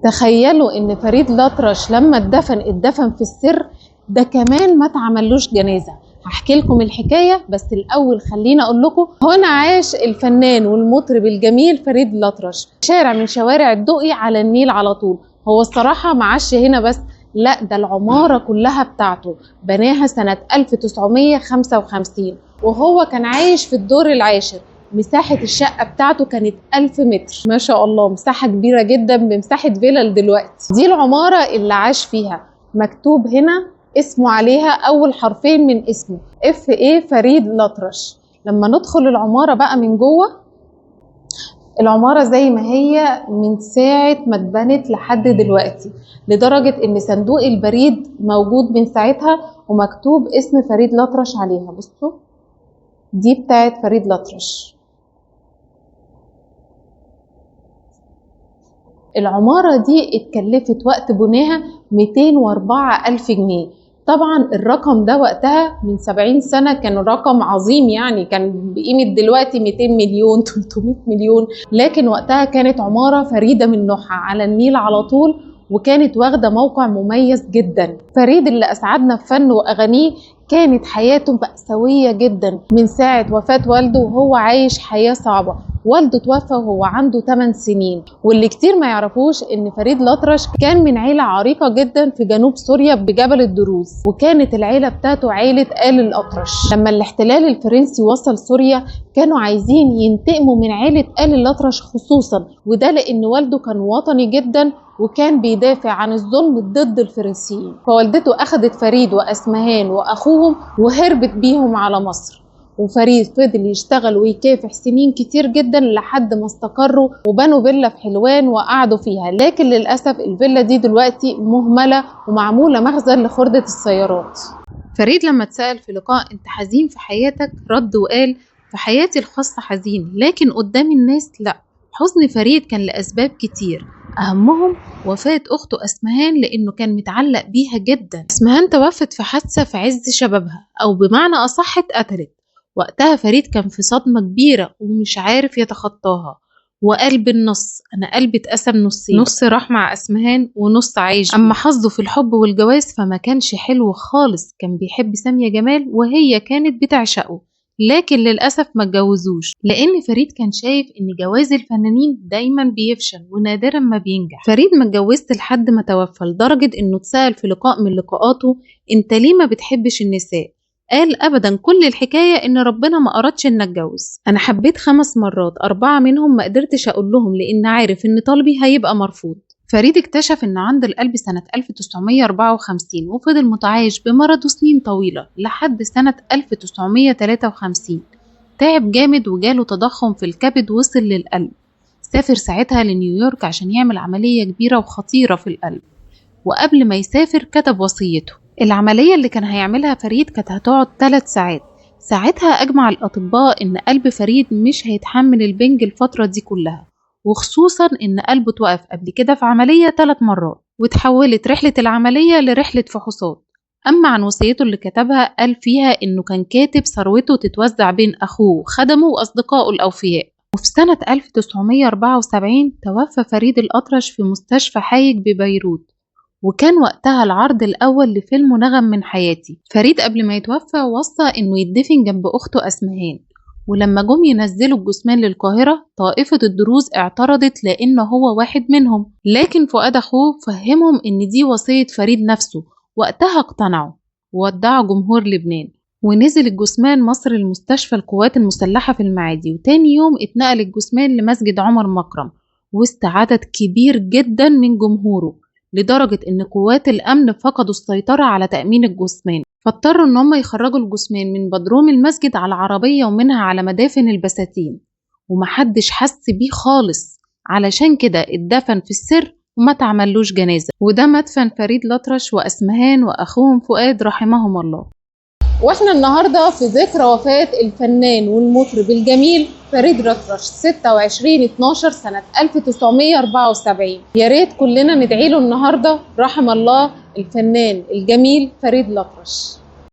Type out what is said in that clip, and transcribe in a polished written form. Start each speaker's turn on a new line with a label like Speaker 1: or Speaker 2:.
Speaker 1: تخيلوا ان فريد الأطرش لما اتدفن في السر، ده كمان ما اتعملوش جنازة. هحكي لكم الحكاية، بس الأول خلينا أقول لكم هنا عاش الفنان والمطرب الجميل فريد الأطرش، شارع من شوارع الدقي على النيل على طول. هو الصراحة ما عاش هنا بس، لا ده العمارة كلها بتاعته بناها سنة 1955، وهو كان عايش في الدور العاشر. مساحة الشقة بتاعته كانت 1000 متر، ما شاء الله مساحة كبيرة جدا بمساحة فيلل دلوقتي. دي العمارة اللي عاش فيها، مكتوب هنا اسمه عليها أول حرفين من اسمه FA فريد الأطرش. لما ندخل العمارة بقى من جوه، العمارة زي ما هي من ساعة ما اتبنت لحد دلوقتي، لدرجة ان صندوق البريد موجود من ساعتها ومكتوب اسم فريد الأطرش عليها. بصوا دي بتاعت فريد الأطرش. العمارة دي اتكلفت وقت بناها 204,000 جنيه. طبعا الرقم ده وقتها من 70 سنة كان رقم عظيم، يعني كان بقيمة دلوقتي 200 مليون 300 مليون، لكن وقتها كانت عمارة فريدة من نوعها على النيل على طول، وكانت واخدة موقع مميز جدا. فريد اللي أسعدنا بفنه وأغانيه كانت حياته مأساوية جدا، من ساعة وفاة والده وهو عايش حياة صعبة. والده توفى وهو عنده 8 سنين. واللي كتير ما يعرفوش ان فريد الأطرش كان من عيلة عريقة جدا في جنوب سوريا بجبل الدروز، وكانت العيلة بتاعته عيلة آل الأطرش. لما الاحتلال الفرنسي وصل سوريا كانوا عايزين ينتقموا من عيلة آل الأطرش خصوصا، وده لان والده كان وطني جدا وكان بيدافع عن الظلم ضد الفرنسيين. فوالدته أخذت فريد وأسمهان وأخوهم وهربت بيهم على مصر، وفريد فضل يشتغل ويكافح سنين كتير جدا لحد ما استقروا وبنوا فيلا في حلوان وقعدوا فيها. لكن للأسف الفيلا دي دلوقتي مهملة ومعمولة مخزن لخردة السيارات. فريد لما اتسأل في لقاء انت حزين في حياتك رد وقال في حياتي الخاصة حزين، لكن قدام الناس لا. حزن فريد كان لأسباب كتير، أهمهم وفاة أخته أسمهان لأنه كان متعلق بيها جدا. أسمهان توفت في حادثة في عز شبابها، أو بمعنى أصح اتقتلت. وقتها فريد كان في صدمة كبيرة ومش عارف يتخطاها، وقال بالنص أنا قلبي اتقسم نصين، نص راح مع أسمهان ونص عايش. أما حظه في الحب والجواز فما كانش حلو خالص، كان بيحب سامية جمال وهي كانت بتعشقه، لكن للأسف ما اتجوزوش لأن فريد كان شايف إن جواز الفنانين دايما بيفشل ونادرا ما بينجح. فريد ما اتجوزت لحد ما توفى، لدرجة إنه اتسأل في لقاء من لقاءاته أنت ليه ما بتحبش النساء؟ قال أبدا، كل الحكاية إن ربنا ما أردش إن أتجوز. أنا حبيت 5 مرات، 4 منهم ما قدرتش أقول لهم لأن عارف إن طلبي هيبقى مرفوض. فريد اكتشف إن عنده القلب سنة 1954 وفضل متعايش بمرضه سنين طويلة لحد سنة 1953. تعب جامد وجاله تضخم في الكبد وصل للقلب. سافر ساعتها لنيويورك عشان يعمل عملية كبيرة وخطيرة في القلب، وقبل ما يسافر كتب وصيته. العملية اللي كان هيعملها فريد كانت هتقعد 3 ساعات. ساعتها أجمع الأطباء إن قلب فريد مش هيتحمل البنج الفترة دي كلها، وخصوصا إن قلبه توقف قبل كده في عملية 3 مرات، وتحولت رحلة العملية لرحلة فحوصات. أما عن وصيته اللي كتبها قال فيها إنه كان كاتب ثروته تتوزع بين أخوه وخدمه وأصدقائه الأوفياء. وفي سنة 1974 توفى فريد الأطرش في مستشفى حايج ببيروت، وكان وقتها العرض الأول لفيلم نغم من حياتي. فريد قبل ما يتوفى وصى إنه يدفن جنب أخته أسمهان، ولما جم ينزلوا الجثمان للقاهرة طائفة الدروز اعترضت لأنه هو واحد منهم، لكن فؤاد أخوه فهمهم إن دي وصية فريد نفسه. وقتها اقتنعوا وودعوا جمهور لبنان، ونزل الجثمان مصر المستشفى القوات المسلحة في المعادي. وتاني يوم اتنقل الجثمان لمسجد عمر مكرم وسط عدد كبير جدا من جمهوره، لدرجة إن قوات الأمن فقدوا السيطرة على تأمين الجثمان، فاضطروا إن هم يخرجوا الجثمان من بدروم المسجد على عربية ومنها على مدافن البساتين، ومحدش حس بيه خالص. علشان كده اتدفن في السر وما تعملوش جنازة. وده مدفن فريد الأطرش وأسمهان وأخوهم فؤاد رحمهم الله. واحنا النهارده في ذكرى وفاة الفنان والمطرب الجميل فريد الأطرش 26/12 سنة 1974. يا ريت كلنا ندعي له النهارده رحم الله الفنان الجميل فريد الأطرش.